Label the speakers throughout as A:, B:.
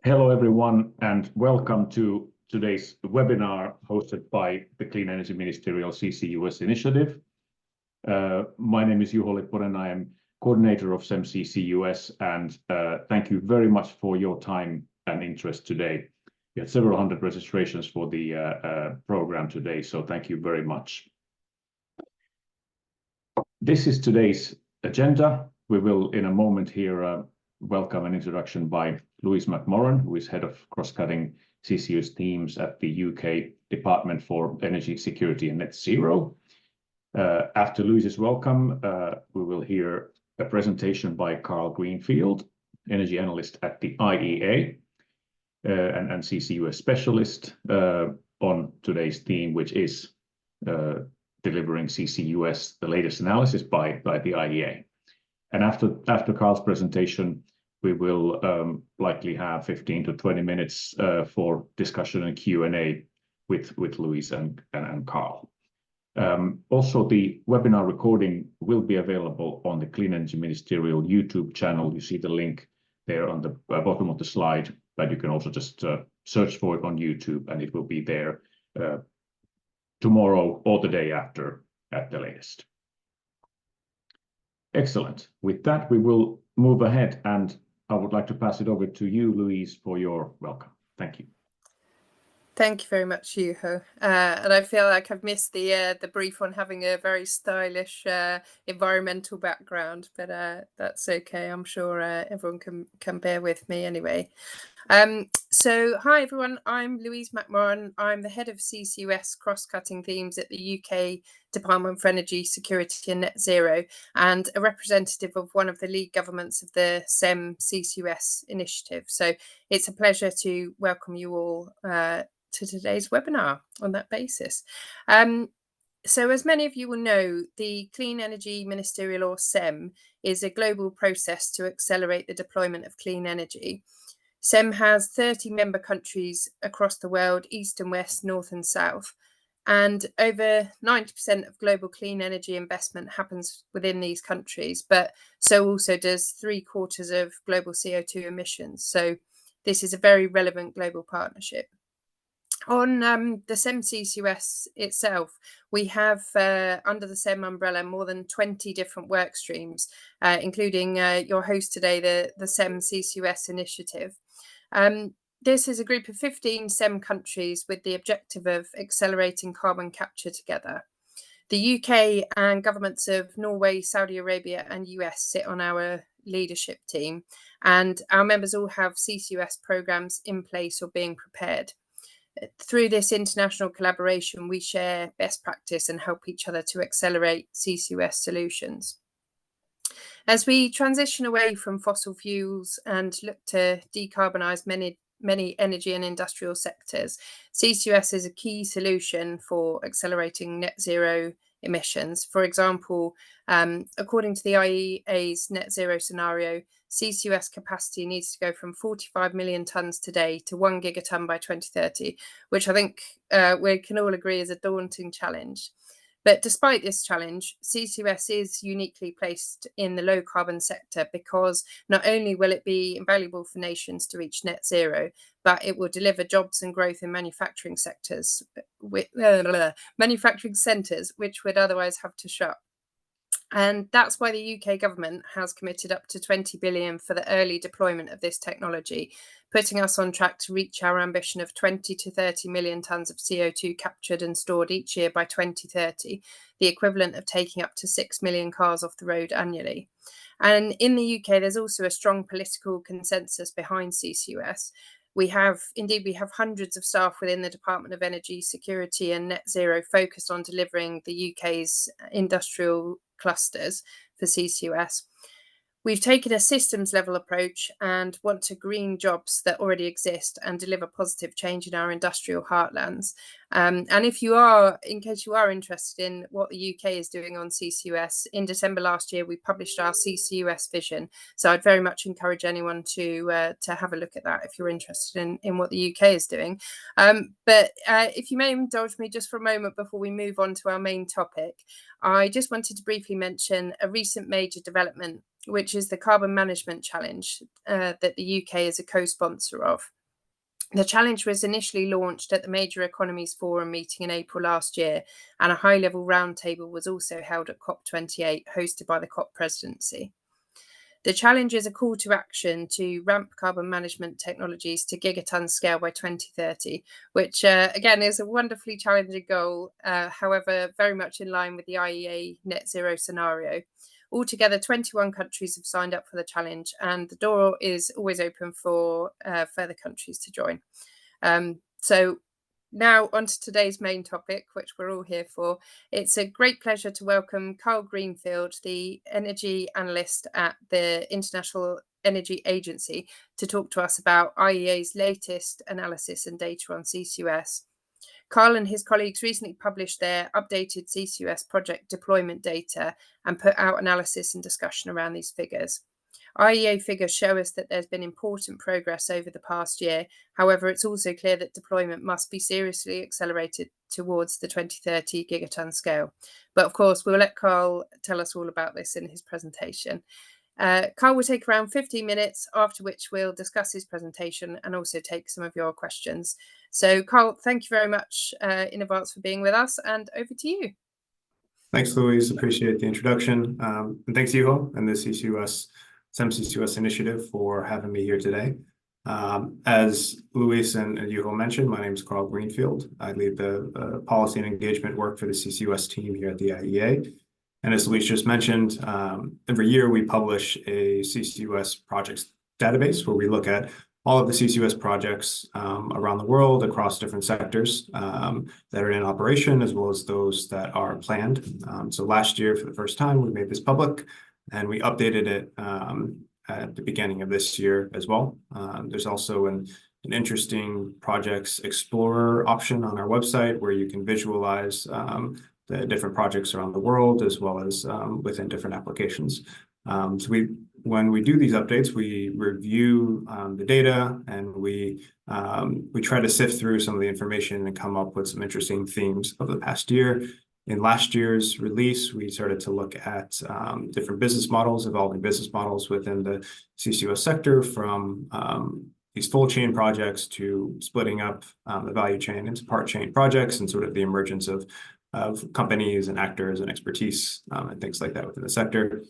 A: Hello, everyone, and welcome to today's webinar hosted by the Clean Energy Ministerial CCUS Initiative. My name is Juho Lipponen. I am coordinator of CEM CCUS, and thank you very much for your time and interest today. We had several hundred registrations for the program today, so thank you very much. This is today's agenda. We will, in a moment here, welcome an introduction by Louise McMorran, who is head of cross-cutting CCUS teams at the UK Department for Energy Security and Net Zero. After Louise's welcome, we will hear a presentation by Carl Greenfield, energy analyst at the IEA and CCUS specialist on today's theme, which is delivering CCUS, the latest analysis by the IEA. And after Carl's presentation, we will likely have 15 to 20 minutes for discussion and Q&A with Louise and Carl. Also, the webinar recording will be available on the Clean Energy Ministerial YouTube channel. You see the link there on the bottom of the slide, but you can also just search for it on YouTube, and it will be there tomorrow or the day after at the latest. Excellent. With that, we will move ahead, and I would like to pass it over to you, Louise, for your welcome. Thank you.
B: Thank you very much, Juho. And I feel like I've missed the brief on having a very stylish environmental background, but that's okay. I'm sure everyone can bear with me anyway. So hi everyone, I'm Louise McMorran. I'm the head of CCUS cross-cutting themes at the UK Department for Energy Security and Net Zero, and a representative of one of the lead governments of the CEM CCUS Initiative. So it's a pleasure to welcome you all to today's webinar on that basis. So as many of you will know, the Clean Energy Ministerial, or CEM, is a global process to accelerate the deployment of clean energy. CEM has 30 member countries across the world, east and west, north and south, and over 90% of global clean energy investment happens within these countries, but so also does 3/4 of global CO2 emissions. So this is a very relevant global partnership. On the CEM CCUS itself, we have under the CEM umbrella more than 20 different work streams, including your host today, the CEM CCUS Initiative. This is a group of 15 CEM countries with the objective of accelerating carbon capture together. The UK and governments of Norway, Saudi Arabia and US sit on our leadership team, and our members all have CCUS programs in place or being prepared. Through this international collaboration, we share best practice and help each other to accelerate CCUS solutions. As we transition away from fossil fuels and look to decarbonise many energy and industrial sectors, CCUS is a key solution for accelerating net zero emissions. For example, according to the IEA's net zero scenario, CCUS capacity needs to go from 45 million tonnes today to 1 gigatonne by 2030, which I think we can all agree is a daunting challenge. But despite this challenge, CCUS is uniquely placed in the low carbon sector because not only will it be invaluable for nations to reach net zero, but it will deliver jobs and growth in manufacturing sectors, manufacturing centres, which would otherwise have to shut. And that's why the UK government has committed up to 20 billion for the early deployment of this technology, putting us on track to reach our ambition of 20 to 30 million tonnes of CO2 captured and stored each year by 2030, the equivalent of taking up to 6 million cars off the road annually. And in the UK, there's also a strong political consensus behind CCUS. We have hundreds of staff within the Department of Energy Security and Net Zero focused on delivering the UK's industrial clusters for CCUS. We've taken a systems level approach and want to green jobs that already exist and deliver positive change in our industrial heartlands. And in case you are interested in what the UK is doing on CCUS, in December last year, we published our CCUS vision. So I'd very much encourage anyone to have a look at that if you're interested in what the UK is doing. But if you may indulge me just for a moment before we move on to our main topic, I just wanted to briefly mention a recent major development, which is the Carbon Management Challenge that the UK is a co-sponsor of. The challenge was initially launched at the Major Economies Forum meeting in April last year, and a high-level roundtable was also held at COP28, hosted by the COP presidency. The challenge is a call to action to ramp carbon management technologies to gigaton scale by 2030, which again is a wonderfully challenging goal, however, very much in line with the IEA net zero scenario. Altogether, 21 countries have signed up for the challenge, and the door is always open for further countries to join. So now on to today's main topic, which we're all here for. It's a great pleasure to welcome Carl Greenfield, the energy analyst at the International Energy Agency, to talk to us about IEA's latest analysis and data on CCUS. Carl and his colleagues recently published their updated CCUS project deployment data and put out analysis and discussion around these figures. IEA figures show us that there's been important progress over the past year. However, it's also clear that deployment must be seriously accelerated towards the 2030 gigaton scale. But of course, we'll let Carl tell us all about this in his presentation. Carl will take around 15 minutes, after which we'll discuss his presentation and also take some of your questions. So Carl, thank you very much in advance for being with us, and over to you.
C: Thanks, Louise. Appreciate the introduction. And thanks, Juho, and the CEM CCUS Initiative for having me here today. As Louise and Juho mentioned, my name is Carl Greenfield. I lead the policy and engagement work for the CCUS team here at the IEA. And as Louise just mentioned, every year we publish a CCUS projects database where we look at all of the CCUS projects around the world across different sectors that are in operation, as well as those that are planned. So last year, for the first time, we made this public, and we updated it at the beginning of this year as well. There's also an interesting projects explorer option on our website where you can visualize the different projects around the world, as well as within different applications. So when we do these updates, we review the data, and we try to sift through some of the information and come up with some interesting themes of the past year. In last year's release, we started to look at different business models, evolving business models within the CCUS sector, from these full chain projects to splitting up the value chain into part chain projects, and sort of the emergence of companies and actors and expertise and things like that within the sector.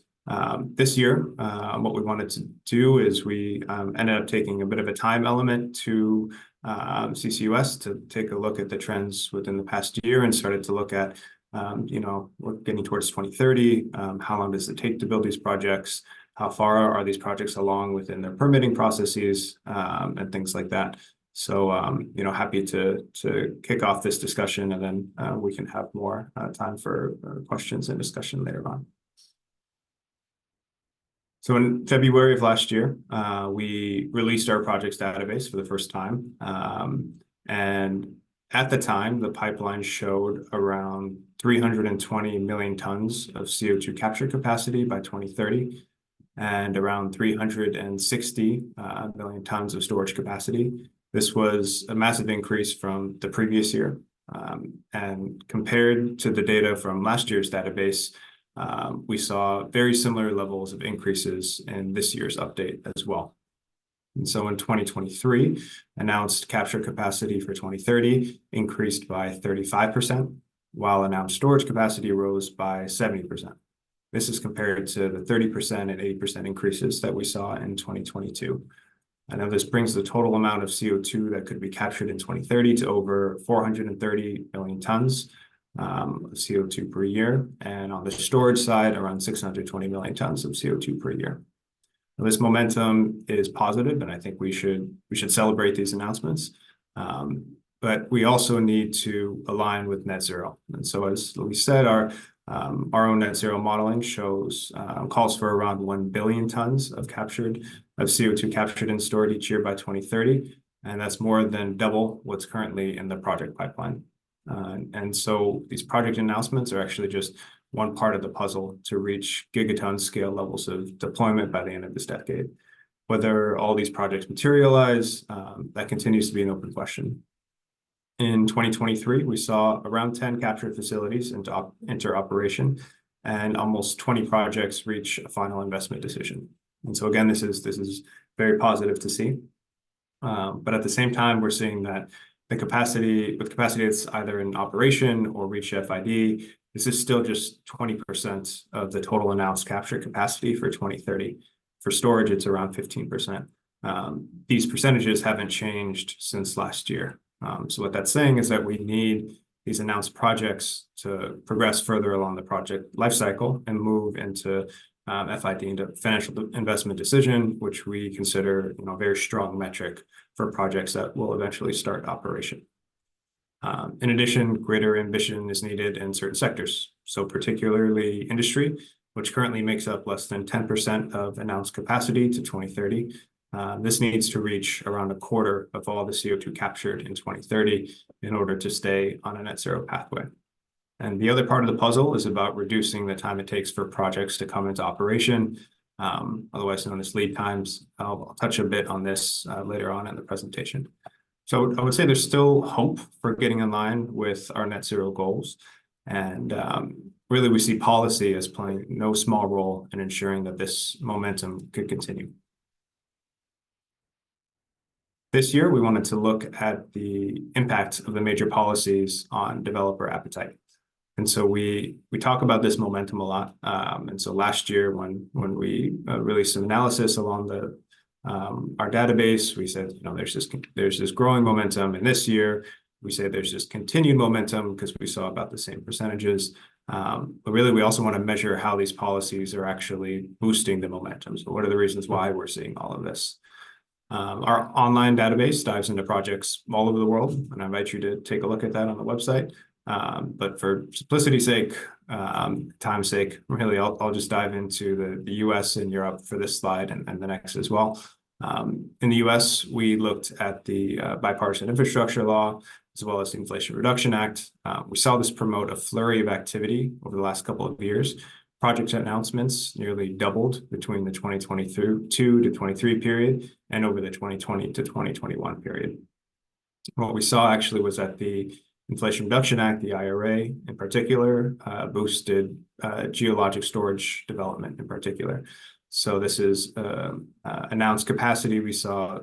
C: This year, what we wanted to do is we ended up taking a bit of a time element to CCUS to take a look at the trends within the past year, and started to look at, we're getting towards 2030. How long does it take to build these projects? How far are these projects along within their permitting processes, and things like that. So, happy to kick off this discussion, and then we can have more time for questions and discussion later on. So in February of last year, we released our projects database for the first time. And at the time, the pipeline showed around 320 million tons of CO2 capture capacity by 2030, and around 360 million tons of storage capacity. This was a massive increase from the previous year. And compared to the data from last year's database, we saw very similar levels of increases in this year's update as well. And so in 2023, announced capture capacity for 2030 increased by 35%, while announced storage capacity rose by 70%. This is compared to the 30% and 80% increases that we saw in 2022. I know this brings the total amount of CO2 that could be captured in 2030 to over 430 million tons of CO2 per year. And on the storage side, around 620 million tons of CO2 per year. Now, this momentum is positive, and I think we should celebrate these announcements. But we also need to align with net zero. And so, as Louise said, our own net zero modeling calls for around 1 billion tons of CO2 captured and stored each year by 2030, and that's more than double what's currently in the project pipeline. And so these project announcements are actually just one part of the puzzle to reach gigaton-scale levels of deployment by the end of this decade. Whether all these projects materialize, that continues to be an open question. In 2023, we saw around 10 capture facilities enter operation, and almost 20 projects reach a final investment decision. And so again, this is very positive to see. But at the same time, we're seeing that with capacity that's either in operation or reached FID, this is still just 20% of the total announced capture capacity for 2030. For storage, it's around 15%. These percentages haven't changed since last year. So what that's saying is that we need these announced projects to progress further along the project lifecycle and move into FID, into financial investment decision, which we consider a very strong metric for projects that will eventually start operation. In addition, greater ambition is needed in certain sectors. So particularly industry, which currently makes up less than 10% of announced capacity to 2030. This needs to reach around a quarter of all the CO2 captured in 2030 in order to stay on a net zero pathway. And the other part of the puzzle is about reducing the time it takes for projects to come into operation, otherwise known as lead times. I'll touch a bit on this later on in the presentation. So I would say there's still hope for getting in line with our net zero goals. And really, we see policy as playing no small role in ensuring that this momentum could continue. This year, we wanted to look at the impact of the major policies on developer appetite. And so we talk about this momentum a lot. And so last year, when we released some analysis along our database, we said, there's this growing momentum. And this year, we say there's this continued momentum because we saw about the same percentages. But really, we also want to measure how these policies are actually boosting the momentum. So what are the reasons why we're seeing all of this? Our online database dives into projects all over the world, and I invite you to take a look at that on the website. But for simplicity's sake, time's sake, really, I'll just dive into the US and Europe for this slide and the next as well. In the US, we looked at the bipartisan infrastructure law, as well as the Inflation Reduction Act. We saw this promote a flurry of activity over the last couple of years. Project announcements nearly doubled between the 2022 to 23 period and over the 2020 to 2021 period. What we saw actually was that the Inflation Reduction Act, the IRA in particular, boosted geologic storage development in particular. So this is announced capacity we saw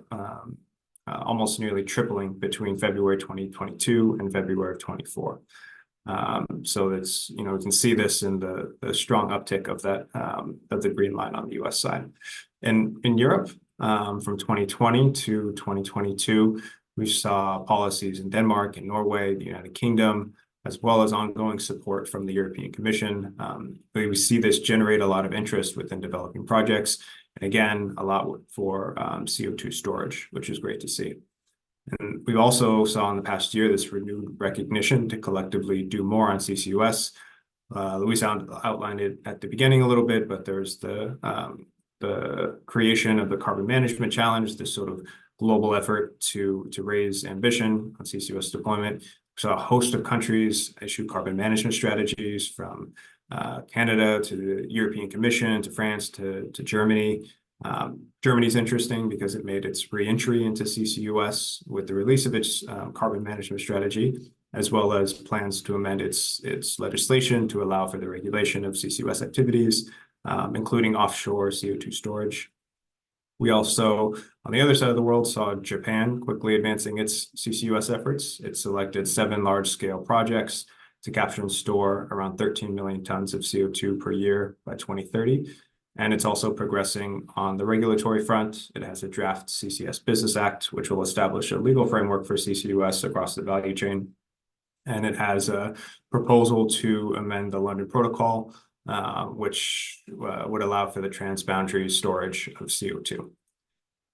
C: almost nearly tripling between February 2022 and February of 24. So it's, we can see this in the strong uptick of that of the green line on the US side. And in Europe, from 2020 to 2022, we saw policies in Denmark and Norway, the United Kingdom, as well as ongoing support from the European Commission. We see this generate a lot of interest within developing projects. And again, a lot for CO2 storage, which is great to see. And we also saw in the past year this renewed recognition to collectively do more on CCUS. Luis outlined it at the beginning a little bit, but there's the creation of the Carbon Management Challenge, this sort of global effort to raise ambition on CCUS deployment. So a host of countries issue carbon management strategies, from Canada to the European Commission to France to Germany. Germany's interesting because it made its re-entry into CCUS with the release of its carbon management strategy, as well as plans to amend its legislation to allow for the regulation of CCUS activities, including offshore CO2 storage. We also, on the other side of the world, saw Japan quickly advancing its CCUS efforts. It selected 7 large-scale projects to capture and store around 13 million tons of CO2 per year by 2030. And it's also progressing on the regulatory front. It has a draft CCS Business Act, which will establish a legal framework for CCUS across the value chain. And it has a proposal to amend the London Protocol, which would allow for the transboundary storage of CO2.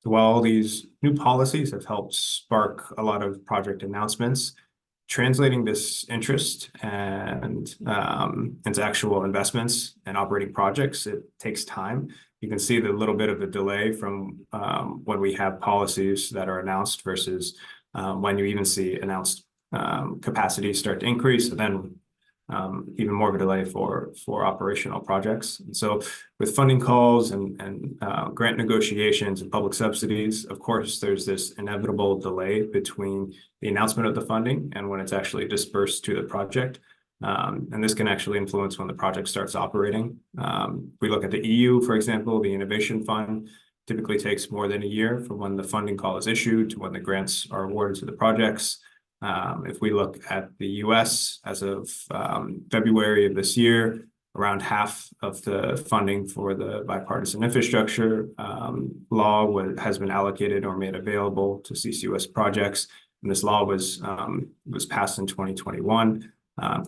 C: So while all these new policies have helped spark a lot of project announcements, translating this interest and into actual investments and operating projects, it takes time. You can see the little bit of a delay from when we have policies that are announced versus when you even see announced capacity start to increase, and then even more of a delay for operational projects. And so with funding calls and grant negotiations and public subsidies, of course, there's this inevitable delay between the announcement of the funding and when it's actually dispersed to the project. And this can actually influence when the project starts operating. We look at the EU, for example, the Innovation Fund. typically takes more than a year from when the funding call is issued to when the grants are awarded to the projects. If we look at the US, as of February of this year, around half of the funding for the bipartisan infrastructure law has been allocated or made available to CCUS projects. And this law was passed in 2021.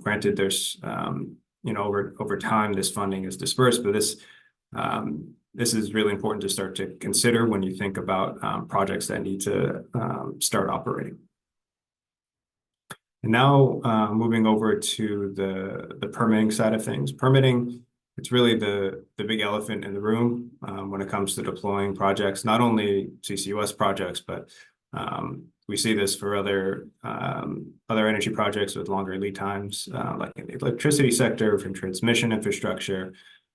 C: Granted, there's over time this funding is dispersed, but this is really important to start to consider when you think about projects that need to start operating. And now moving over to the permitting side of things. Permitting, it's really the big elephant in the room when it comes to deploying projects, not only CCUS projects, but we see this for other energy projects with longer lead times, like in the electricity sector, from transmission infrastructure.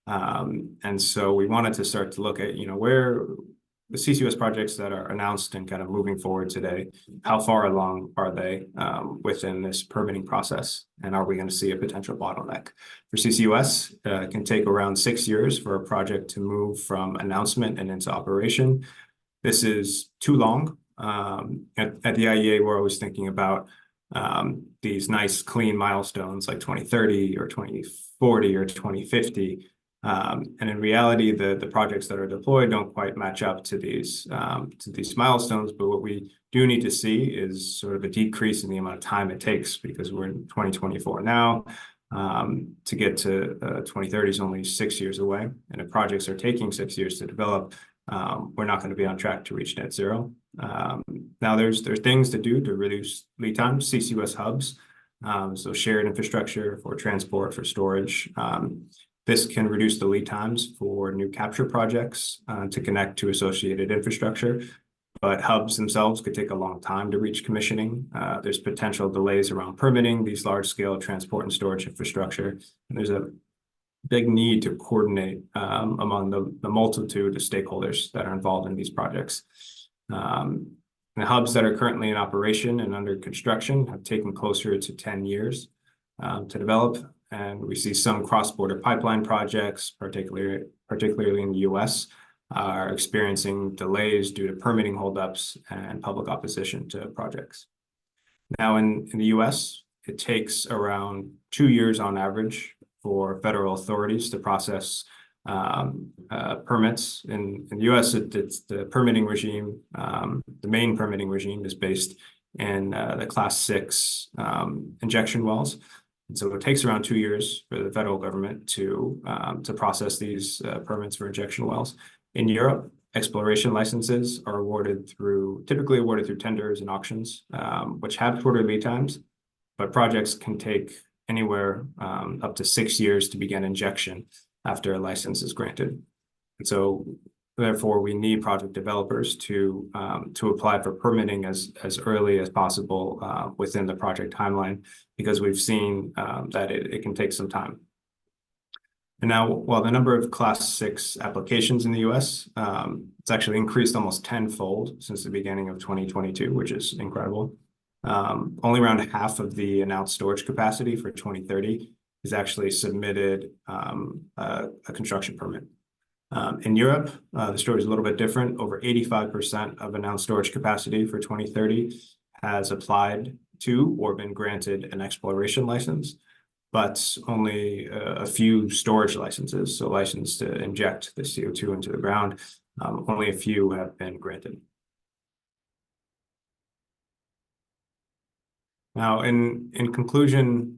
C: And so we wanted to start to look at, where the CCUS projects that are announced and kind of moving forward today, how far along are they within this permitting process? And are we going to see a potential bottleneck? For CCUS, it can take around 6 years for a project to move from announcement and into operation. This is too long. At the IEA, we're always thinking about these nice, clean milestones like 2030 or 2040 or 2050. And in reality, the projects that are deployed don't quite match up to these milestones. But what we do need to see is sort of a decrease in the amount of time it takes, because we're in 2024 now. To get to 2030 is only 6 years away. And if projects are taking 6 years to develop, we're not going to be on track to reach net zero. Now, there's things to do to reduce lead times. CCUS hubs, so shared infrastructure for transport, for storage. This can reduce the lead times for new capture projects to connect to associated infrastructure. But hubs themselves could take a long time to reach commissioning. There's potential delays around permitting these large-scale transport and storage infrastructure. And there's a big need to coordinate among the multitude of stakeholders that are involved in these projects. The hubs that are currently in operation and under construction have taken closer to 10 years to develop. And we see some cross-border pipeline projects, particularly in the US, are experiencing delays due to permitting holdups and public opposition to projects. Now, in the US, it takes around 2 years on average for federal authorities to process permits. In the US, it's the permitting regime. The main permitting regime is based in the Class 6 injection wells. And so it takes around 2 years for the federal government to process these permits for injection wells. In Europe, exploration licenses are typically awarded through tenders and auctions, which have shorter lead times, but projects can take anywhere up to 6 years to begin injection after a license is granted. And so therefore, we need project developers to apply for permitting as early as possible within the project timeline, because we've seen that it can take some time. And now, while the number of Class 6 applications in the US, it's actually increased almost tenfold since the beginning of 2022, which is incredible. Only around half of the announced storage capacity for 2030 is actually submitted a construction permit. In Europe, the story is a little bit different. Over 85% of announced storage capacity for 2030 has applied to or been granted an exploration license, but only a few storage licenses, so license to inject the CO2 into the ground, only a few have been granted. Now, in conclusion,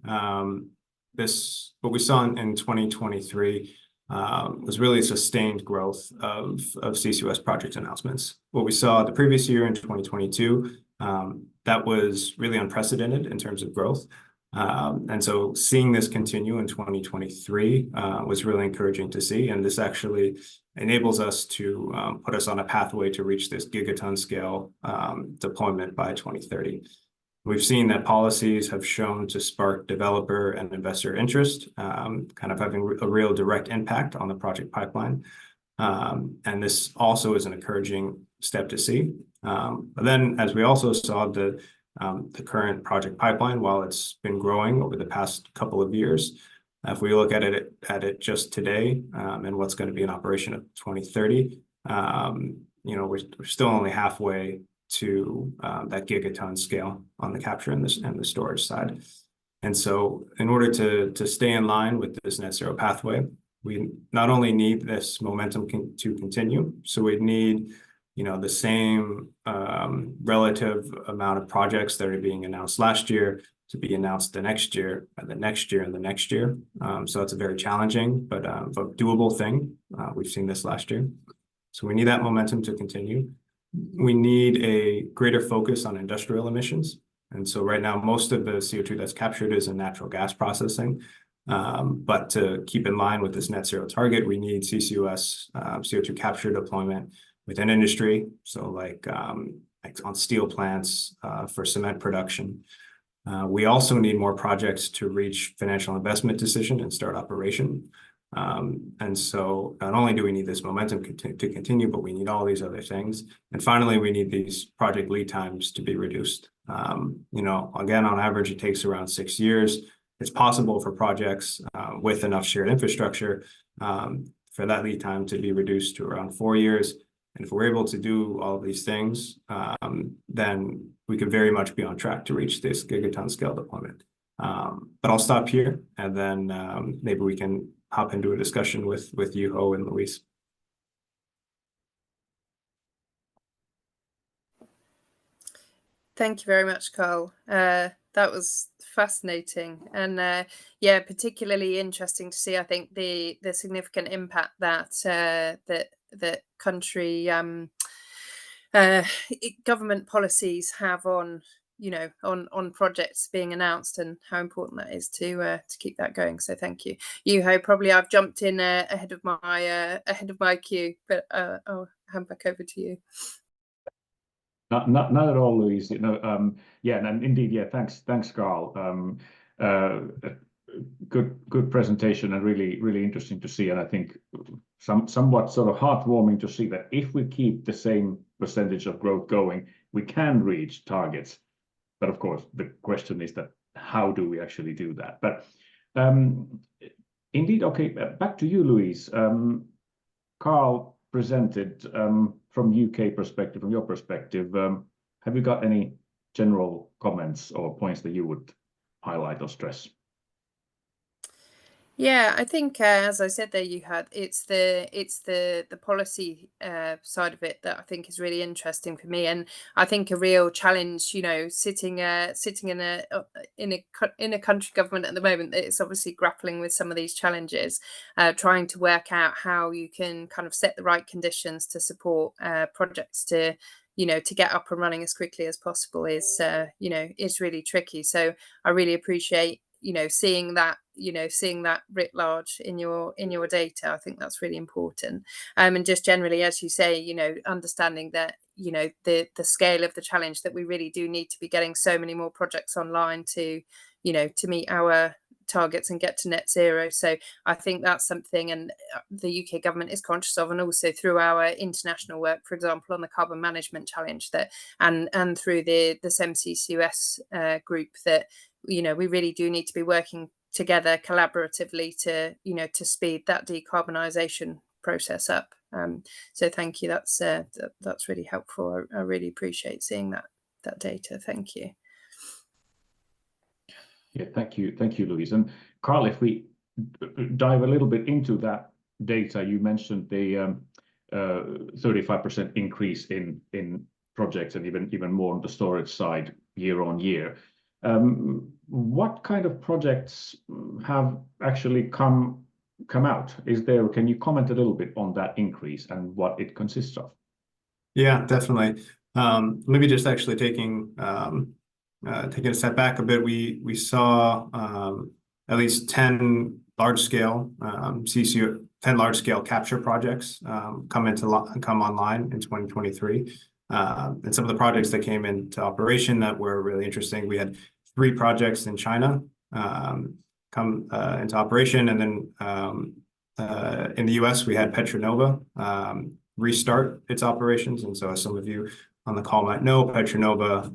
C: what we saw in 2023 was really sustained growth of CCUS project announcements. What we saw the previous year in 2022, that was really unprecedented in terms of growth. And so seeing this continue in 2023 was really encouraging to see. And this actually enables us to put us on a pathway to reach this gigaton-scale deployment by 2030. We've seen that policies have shown to spark developer and investor interest, kind of having a real direct impact on the project pipeline. And this also is an encouraging step to see. But then, as we also saw, the current project pipeline, while it's been growing over the past couple of years, if we look at it just today and what's going to be in operation of 2030, we're still only halfway to that gigaton scale on the capture and the storage side. And so in order to stay in line with this net zero pathway, we not only need this momentum to continue, so we need the same relative amount of projects that are being announced last year to be announced the next year, and the next year, and the next year. So it's a very challenging but doable thing. We've seen this last year. So we need that momentum to continue. We need a greater focus on industrial emissions. And so right now, most of the CO2 that's captured is in natural gas processing. But to keep in line with this net zero target, we need CCUS CO2 capture deployment within industry. So like on steel plants for cement production. We also need more projects to reach financial investment decision and start operation. And so not only do we need this momentum to continue, but we need all these other things. And finally, we need these project lead times to be reduced. Again, on average, it takes around 6 years. It's possible for projects with enough shared infrastructure for that lead time to be reduced to around 4 years. And if we're able to do all of these things, then we could very much be on track to reach this gigaton scale deployment. But I'll stop here, and then maybe we can hop into a discussion with Juho and Luis.
B: Thank you very much, Carl. That was fascinating, and yeah, particularly interesting to see. I think the significant impact that that country government policies have on on projects being announced, and how important that is to keep that going. So thank you, Juho. Probably I've jumped in ahead of my cue, but I'll hand back over to you.
A: Not at all, Luis. Yeah, and indeed, yeah. Thanks, Carl. Good presentation, and really interesting to see. And I think somewhat sort of heartwarming to see that if we keep the same percentage of growth going, we can reach targets. But of course, the question is that how do we actually do that? But indeed, okay. Back to you, Luis. Carl presented from UK perspective, from your perspective. Have you got any general comments or points that you would highlight or stress?
B: Yeah, I think as I said there, it's the policy side of it that I think is really interesting for me, and I think a real challenge. Sitting in a country government at the moment that is obviously grappling with some of these challenges, trying to work out how you can kind of set the right conditions to support projects to get up and running as quickly as possible is really tricky. So I really appreciate seeing that writ large in your data. I think that's really important. And just generally, as you say, understanding that the scale of the challenge, that we really do need to be getting so many more projects online to meet our targets and get to net zero. So I think that's something, and the UK government is conscious of, and also through our international work, for example, on the carbon management challenge, that and through the CEM CCUS group, that we really do need to be working together collaboratively to speed that decarbonisation process up. So thank you. That's really helpful. I really appreciate seeing that data. Thank you.
A: Yeah, thank you, Luis. And Carl, if we dive a little bit into that data, you mentioned the 35% increase in projects, and even more on the storage side year on year. What kind of projects have actually come out? Can you comment a little bit on that increase and what it consists of?
C: Yeah, definitely. Maybe just actually taking a step back a bit, we saw at least 10 large-scale CCU, 10 large-scale capture projects come online in 2023. And some of the projects that came into operation that were really interesting, we had 3 projects in China come into operation, and then in the US we had Petronova restart its operations. And so, as some of you on the call might know, Petronova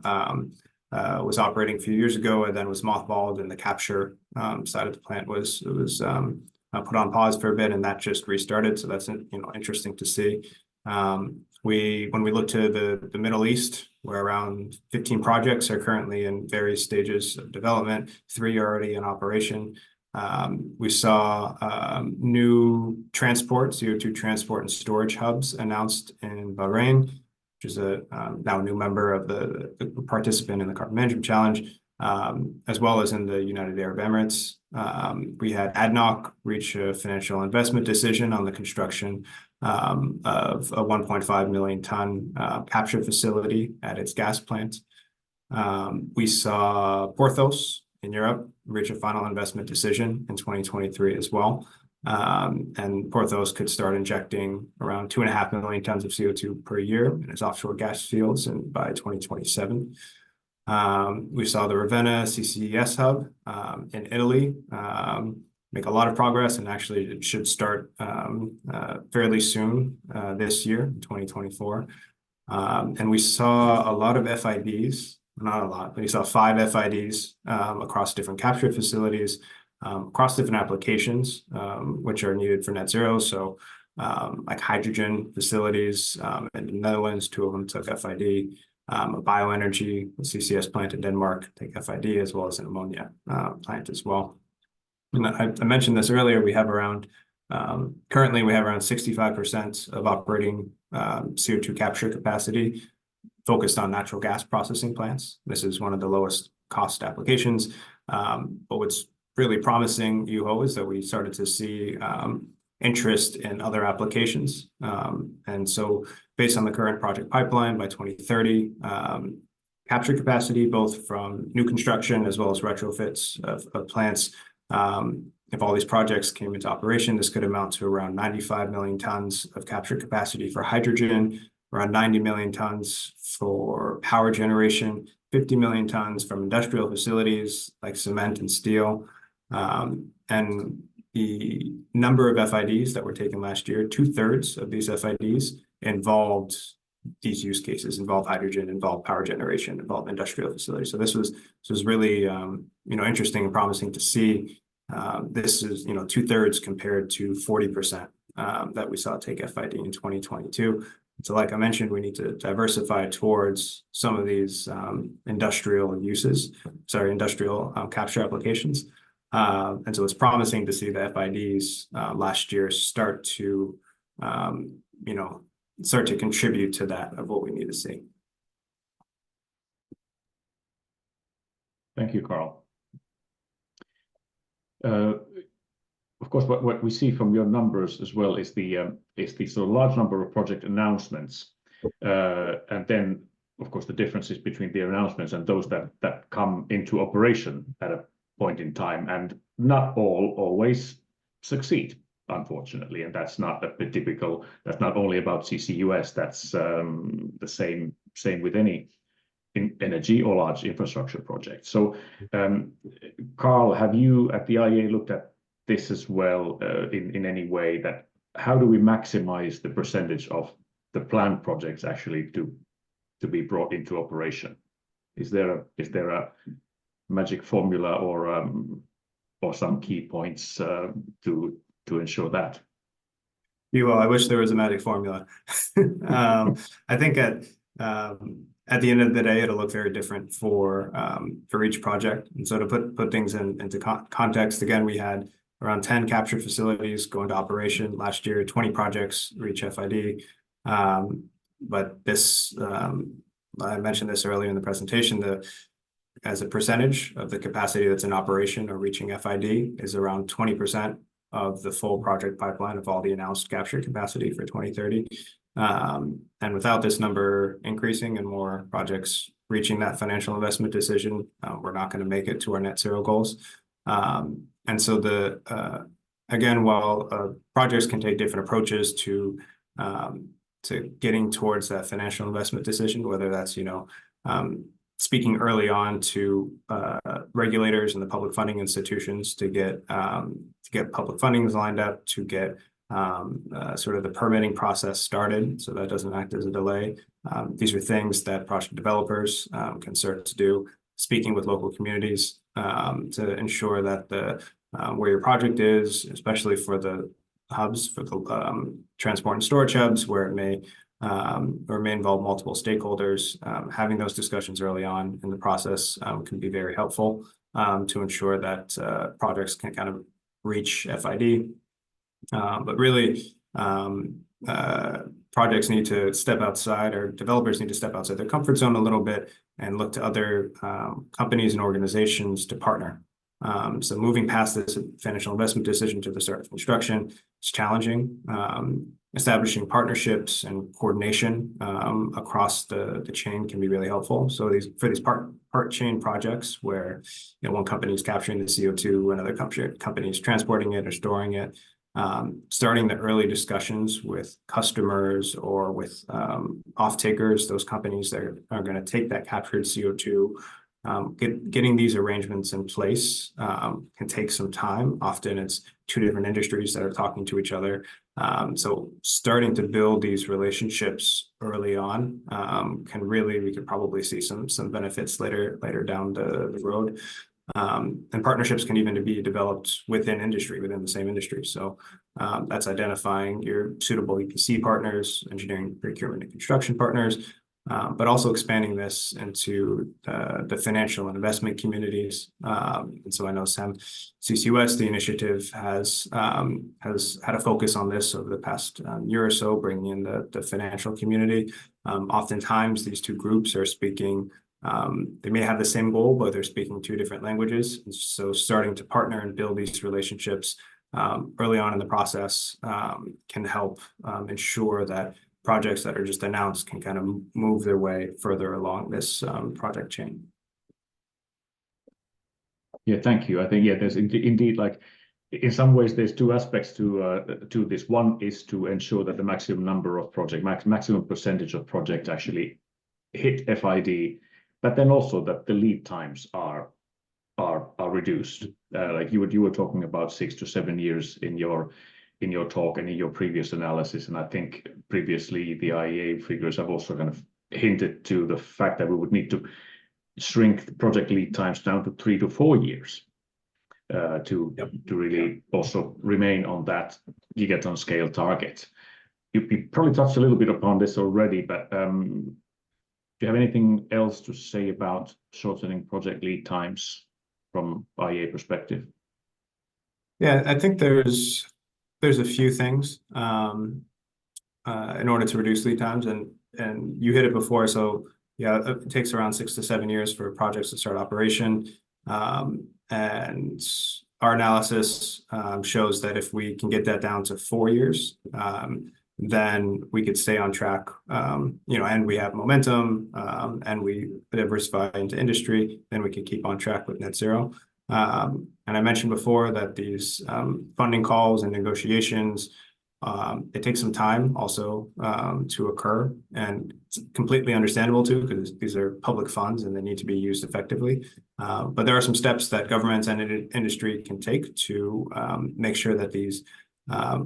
C: was operating a few years ago and then was mothballed, and the capture side of the plant was put on pause for a bit, and that just restarted. So that's interesting to see. When we look to the Middle East, where around 15 projects are currently in various stages of development, 3 are already in operation. We saw new CO2 transport and storage hubs announced in Bahrain, which is now a new member of the participant in the Carbon Management Challenge, as well as in the United Arab Emirates. We had ADNOC reach a financial investment decision on the construction of a 1.5 million ton capture facility at its gas plant. We saw Porthos in Europe reach a final investment decision in 2023 as well. And Porthos could start injecting around 2.5 million tons of CO2 per year in its offshore gas fields by 2027. We saw the Ravenna CCS hub in Italy make a lot of progress, and actually it should start fairly soon this year, 2024. And we saw a lot of FIDs, not a lot, but we saw 5 FIDs across different capture facilities, across different applications, which are needed for net zero. So like hydrogen facilities in the Netherlands, 2 of them took FID. A bioenergy CCS plant in Denmark take FID, as well as an ammonia plant as well. And I mentioned this earlier, we have around, currently we have around 65% of operating CO2 capture capacity focused on natural gas processing plants. This is one of the lowest cost applications. But what's really promising, Juho, is that we started to see interest in other applications. And so based on the current project pipeline, by 2030, capture capacity, both from new construction as well as retrofits of plants, if all these projects came into operation, this could amount to around 95 million tons of capture capacity for hydrogen, around 90 million tons for power generation, 50 million tons from industrial facilities like cement and steel. And the number of FIDs that were taken last year, 2/3 of these FIDs involved these use cases, involved hydrogen, involved power generation, involved industrial facilities. So this was really interesting and promising to see. This is 2/3 compared to 40% that we saw take FID in 2022. So like I mentioned, we need to diversify towards some of these industrial capture applications. And so it's promising to see the FIDs last year start to contribute to that of what we need to see.
A: Thank you, Carl. Of course, what we see from your numbers as well is the sort of large number of project announcements, and then of course the differences between the announcements and those that come into operation at a point in time, and not all always succeed, unfortunately. And that's not a typical. That's not only about CCUS. That's the same with any energy or large infrastructure project. So, Carl, have you at the IEA looked at this as well in any way? That how do we maximize the percentage of the planned projects actually to be brought into operation? Is there a magic formula or some key points to ensure that?
C: Well, I wish there was a magic formula. I think at the end of the day, it'll look very different for each project. And so to put things into context, again, we had around 10 capture facilities go into operation last year, 20 projects reach FID. But this, I mentioned this earlier in the presentation, as a percentage of the capacity that's in operation or reaching FID is around 20% of the full project pipeline of all the announced capture capacity for 2030. And without this number increasing and more projects reaching that financial investment decision, we're not going to make it to our net zero goals. And so again, while projects can take different approaches to getting towards that financial investment decision, whether that's speaking early on to regulators and the public funding institutions to get public fundings lined up, to get sort of the permitting process started, so that doesn't act as a delay. These are things that project developers can start to do, speaking with local communities to ensure that where your project is, especially for the hubs for the transport and storage hubs, where it may involve multiple stakeholders. Having those discussions early on in the process can be very helpful to ensure that projects can kind of reach FID. But really, projects need to step outside, or developers need to step outside their comfort zone a little bit and look to other companies and organizations to partner. So moving past this financial investment decision to the start of construction is challenging. Establishing partnerships and coordination across the chain can be really helpful. So for these part chain projects where one company is capturing the CO2, another company is transporting it or storing it, starting the early discussions with customers or with off-takers, those companies that are going to take that captured CO2. Getting these arrangements in place can take some time. Often it's two different industries that are talking to each other. So starting to build these relationships early on we could probably see some benefits later down the road. And partnerships can even be developed within the same industry. So that's identifying your suitable EPC partners, engineering, procurement, and construction partners, but also expanding this into the financial and investment communities. And so I know CEM CCUS, the initiative, has had a focus on this over the past year or so, bringing in the financial community. Oftentimes, these two groups are speaking. They may have the same goal, but they're speaking two different languages. And so starting to partner and build these relationships early on in the process can help ensure that projects that are just announced can kind of move their way further along this project chain.
A: Yeah, thank you. I think, yeah, there's indeed, like, in some ways, there's two aspects to this. One is to ensure that the maximum number of maximum percentage of projects actually hit FID, but then also that the lead times are reduced. Like you were talking about 6 to 7 years in your talk and in your previous analysis, and I think previously the IEA figures have also kind of hinted to the fact that we would need to shrink the project lead times down to 3 to 4 years to really also remain on that gigaton-scale target. You probably touched a little bit upon this already, but do you have anything else to say about shortening project lead times from IEA perspective?
C: Yeah, I think there's a few things in order to reduce lead times, and you hit it before. So yeah, it takes around 6 to 7 years for projects to start operation. And our analysis shows that if we can get that down to 4 years, then we could stay on track, and we have momentum, and we diversify into industry, then we can keep on track with net zero. And I mentioned before that these funding calls and negotiations, it takes some time also to occur, and it's completely understandable too, because these are public funds and they need to be used effectively. But there are some steps that governments and industry can take to make sure that these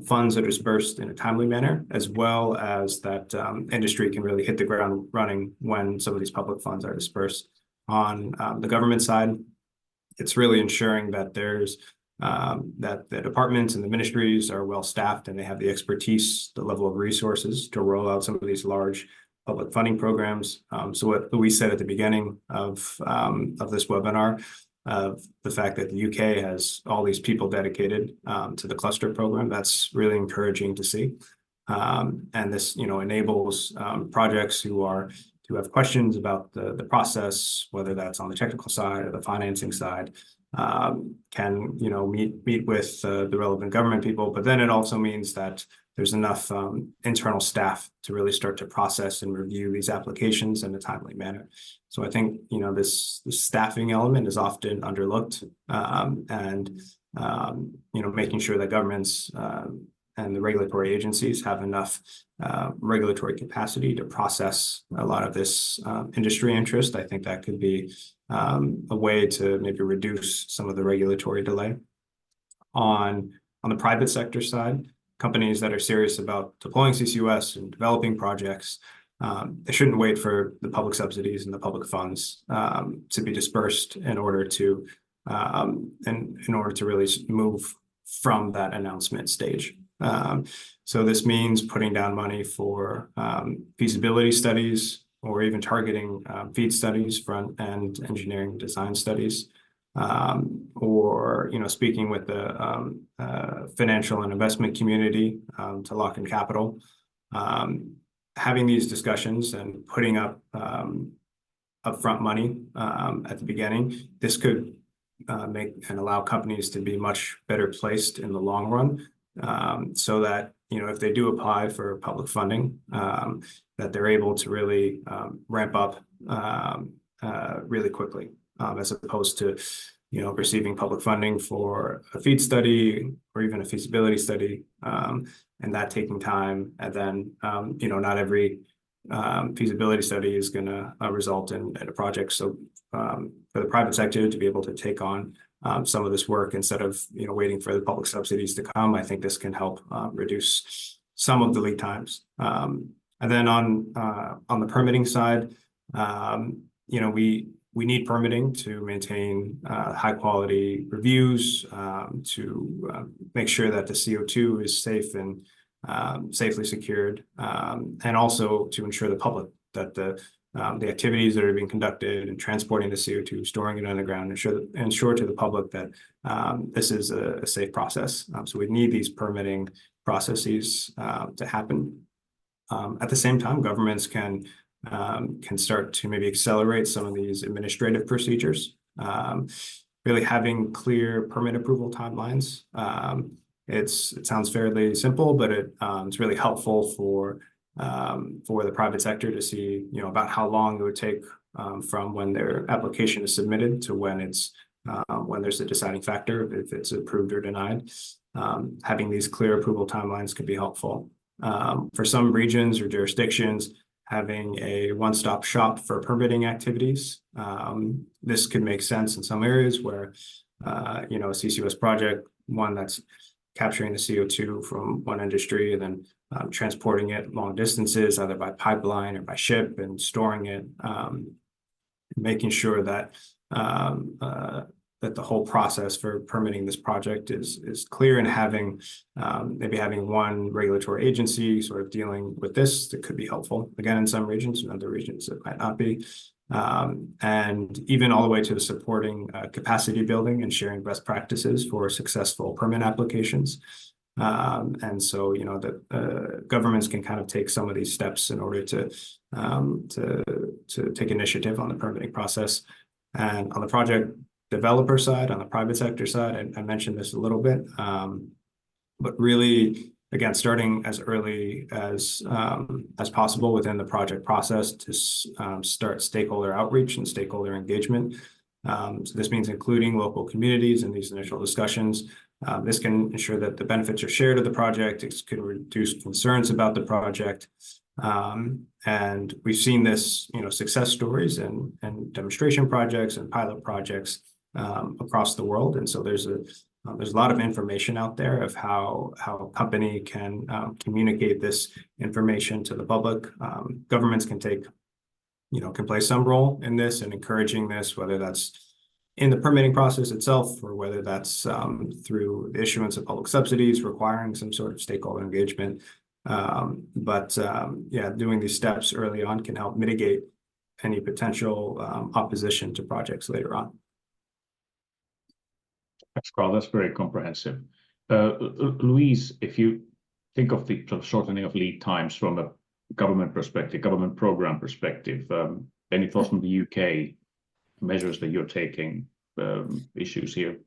C: funds are dispersed in a timely manner, as well as that industry can really hit the ground running when some of these public funds are dispersed. On the government side, it's really ensuring that that the departments and the ministries are well staffed and they have the expertise, the level of resources to roll out some of these large public funding programs. So what Louise said at the beginning of this webinar, of the fact that the UK has all these people dedicated to the cluster program, that's really encouraging to see. And this, enables projects who have questions about the process, whether that's on the technical side or the financing side, can meet with the relevant government people. But then it also means that there's enough internal staff to really start to process and review these applications in a timely manner. So I think this staffing element is often underlooked, and making sure that governments and the regulatory agencies have enough regulatory capacity to process a lot of this industry interest. I think that could be a way to maybe reduce some of the regulatory delay. On the private sector side, companies that are serious about deploying CCUS and developing projects, they shouldn't wait for the public subsidies and the public funds to be dispersed in order to really move from that announcement stage. So this means putting down money for feasibility studies, or even targeting FEED studies, front-end engineering design studies, or speaking with the financial and investment community to lock in capital. Having these discussions and putting up upfront money at the beginning, this could make and allow companies to be much better placed in the long run, so that if they do apply for public funding, that they're able to really ramp up really quickly, as opposed to receiving public funding for a FEED study or even a feasibility study, and that taking time, and then not every feasibility study is going to result in a project. So for the private sector to be able to take on some of this work instead of waiting for the public subsidies to come, I think this can help reduce some of the lead times. And then on the permitting side, we need permitting to maintain high quality reviews, to make sure that the CO2 is safe and safely secured, and also to ensure the public that the activities that are being conducted and transporting the CO2, storing it underground, ensure to the public that this is a safe process. So we need these permitting processes to happen. At the same time, governments can start to maybe accelerate some of these administrative procedures, really having clear permit approval timelines. It sounds fairly simple, but it's really helpful for the private sector to see about how long it would take from when their application is submitted to when there's a deciding factor if it's approved or denied. Having these clear approval timelines could be helpful. For some regions or jurisdictions, having a one-stop shop for permitting activities. This could make sense in some areas where a CCUS project, one that's capturing the CO2 from one industry and then transporting it long distances, either by pipeline or by ship, and storing it, making sure that that the whole process for permitting this project is clear, and maybe having one regulatory agency sort of dealing with this, that could be helpful. Again, in some regions, in other regions it might not be. And even all the way to the supporting capacity building and sharing best practices for successful permit applications. And so, the governments can kind of take some of these steps in order to take initiative on the permitting process. And on the project developer side, on the private sector side, I mentioned this a little bit, but really, again, starting as early as possible within the project process to start stakeholder outreach and stakeholder engagement. So this means including local communities in these initial discussions. This can ensure that the benefits are shared of the project. It can reduce concerns about the project. And we've seen this, success stories and demonstration projects and pilot projects across the world. And so there's a lot of information out there of how a company can communicate this information to the public. Governments can can play some role in this and encouraging this, whether that's in the permitting process itself, or whether that's through the issuance of public subsidies requiring some sort of stakeholder engagement. But doing these steps early on can help mitigate any potential opposition to projects later on.
A: Thanks, Carl. That's very comprehensive. Louise, if you think of the sort of shortening of lead times from a government perspective, government program perspective, any thoughts from the UK measures that you're taking, issues here?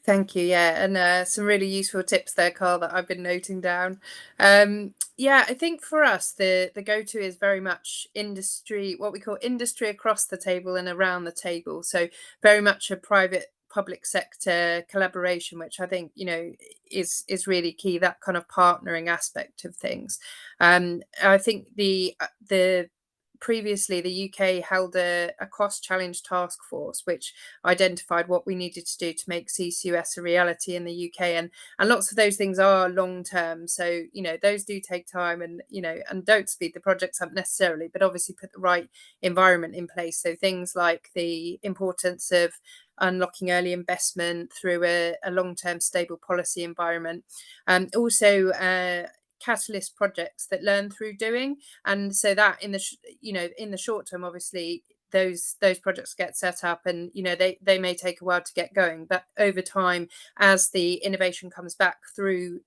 B: Thank you. Yeah, and some really useful tips there, Carl, that I've been noting down. I think for us, the go-to is very much industry, what we call industry across the table and around the table. So very much a private-public sector collaboration, which I think is really key. That kind of partnering aspect of things. I think previously, the UK held a cost challenge task force, which identified what we needed to do to make CCUS a reality in the UK. And lots of those things are long term. So, those do take time and don't speed the projects up necessarily, but obviously put the right environment in place. So things like the importance of unlocking early investment through a long-term stable policy environment. Also catalyst projects that learn through doing, and so that in the short term, obviously those projects get set up, and they may take a while to get going, but over time, as the innovation comes back through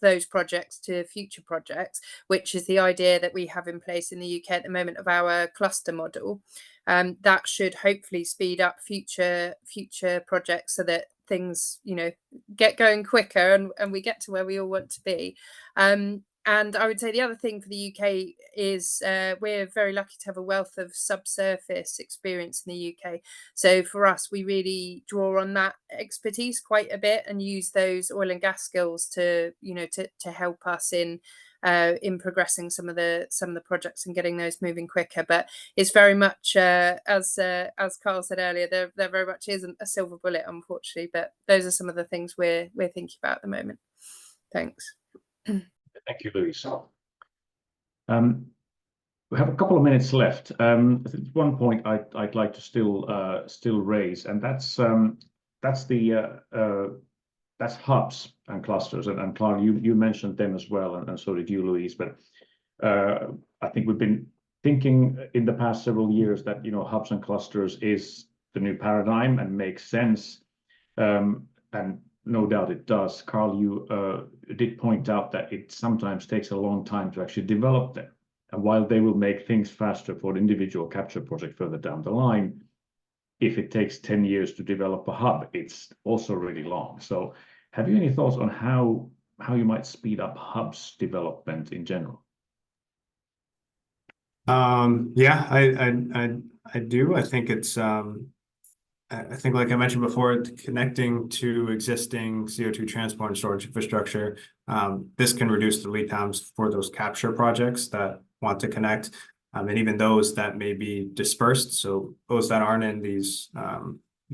B: those projects to future projects, which is the idea that we have in place in the UK at the moment of our cluster model, that should hopefully speed up future projects so that things get going quicker and we get to where we all want to be. And I would say the other thing for the UK is we're very lucky to have a wealth of subsurface experience in the UK. So for us, we really draw on that expertise quite a bit and use those oil and gas skills to help us in progressing some of the projects and getting those moving quicker. But it's very much as Carl said earlier, there very much isn't a silver bullet, unfortunately. But those are some of the things we're thinking about at the moment. Thanks.
A: Thank you, Louise. We have a couple of minutes left. One point I'd like to still raise, and that's hubs and clusters. And Carl, you mentioned them as well, and so did you, Louise. But I think we've been thinking in the past several years that hubs and clusters is the new paradigm and makes sense. And no doubt it does. Carl, you did point out that it sometimes takes a long time to actually develop them. And while they will make things faster for an individual capture project further down the line, if it takes 10 years to develop a hub, it's also really long. So have you any thoughts on how you might speed up hubs development in general?
C: Yeah, I do. I think it's I think, like I mentioned before, connecting to existing CO2 transport and storage infrastructure, this can reduce the lead times for those capture projects that want to connect, and even those that may be dispersed. So those that aren't in these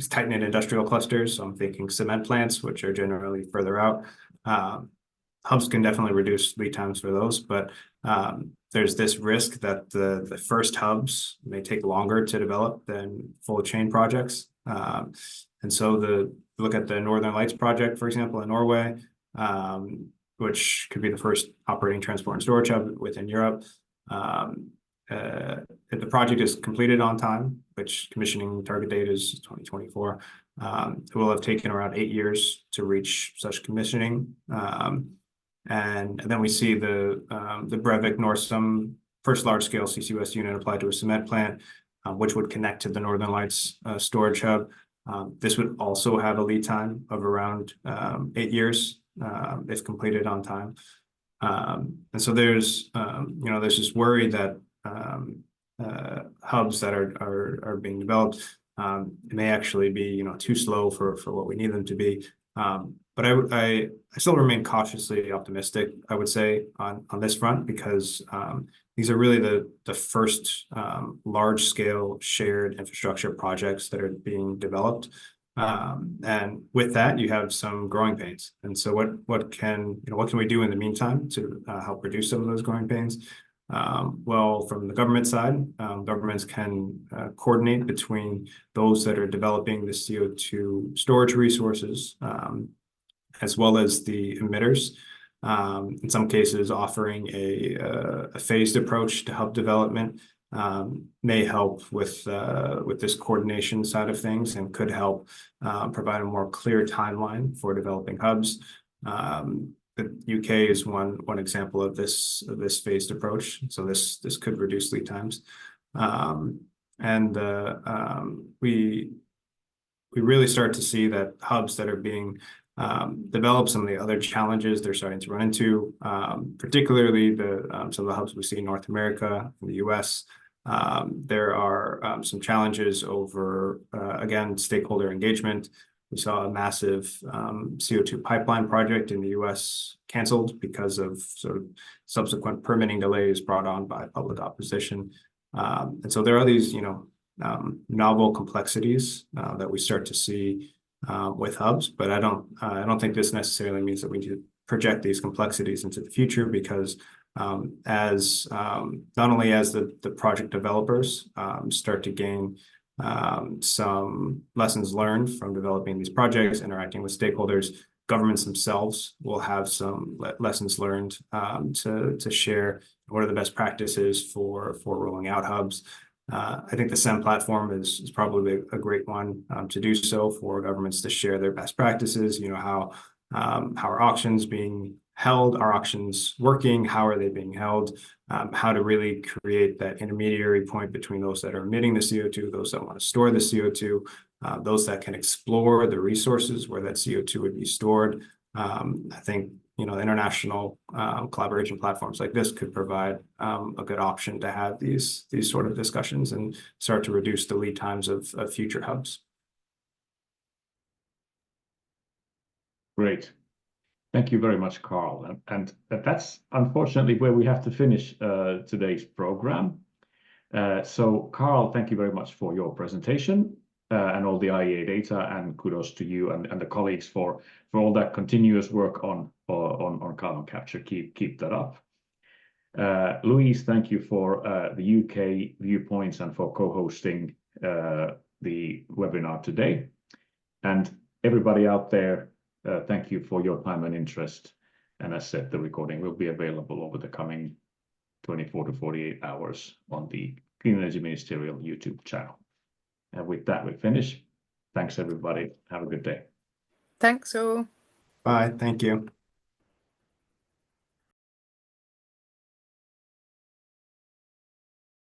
C: tight-knit industrial clusters. So I'm thinking cement plants, which are generally further out. Hubs can definitely reduce lead times for those, but there's this risk that the first hubs may take longer to develop than full chain projects. And so look at the Northern Lights project, for example, in Norway, which could be the first operating transport and storage hub within Europe. If the project is completed on time, which commissioning target date is 2024, it will have taken around 8 years to reach such commissioning. And then we see the Brevik Norcem first large-scale CCUS unit applied to a cement plant, which would connect to the Northern Lights storage hub. This would also have a lead time of around 8 years if completed on time. And so there's this worry that hubs that are being developed may actually be too slow for what we need them to be. But I still remain cautiously optimistic, I would say, on this front, because these are really the first large-scale shared infrastructure projects that are being developed. And with that, you have some growing pains. And so what can we do in the meantime to help reduce some of those growing pains? Well, from the government side, governments can coordinate between those that are developing the CO2 storage resources, as well as the emitters. In some cases, offering a phased approach to hub development may help with this coordination side of things, and could help provide a more clear timeline for developing hubs. The UK is one example of this phased approach. So this could reduce lead times, and we really start to see that hubs that are being developed, some of the other challenges they're starting to run into, particularly some of the hubs we see in North America, in the US. There are some challenges over again stakeholder engagement. We saw a massive CO2 pipeline project in the US canceled because of sort of subsequent permitting delays brought on by public opposition. And so there are these, novel complexities that we start to see with hubs. But I don't think this necessarily means that we need to project these complexities into the future, because not only as the project developers start to gain some lessons learned from developing these projects, interacting with stakeholders. Governments themselves will have some lessons learned to share. What are the best practices for rolling out hubs? I think the CEM platform is probably a great one to do so, for governments to share their best practices. You know, how are auctions being held? Are auctions working? How are they being held? How to really create that intermediary point between those that are emitting the CO2, those that want to store the CO2, those that can explore the resources where that CO2 would be stored. I think, you know, international collaboration platforms like this could provide a good option to have these sort of discussions and start to reduce the lead times of future hubs.
A: Great. Thank you very much, Carl. And that's unfortunately where we have to finish today's program. So Carl, thank you very much for your presentation and all the IEA data, and kudos to you and the colleagues for all that continuous work on carbon capture. Keep that up. Louise, thank you for the UK viewpoints and for co-hosting the webinar today. And everybody out there, thank you for your time and interest. And as said, the recording will be available over the coming 24 to 48 hours on the Clean Energy Ministerial YouTube channel. And with that, we finish. Thanks, everybody. Have a good day.
B: Thanks all.
C: Bye. Thank you.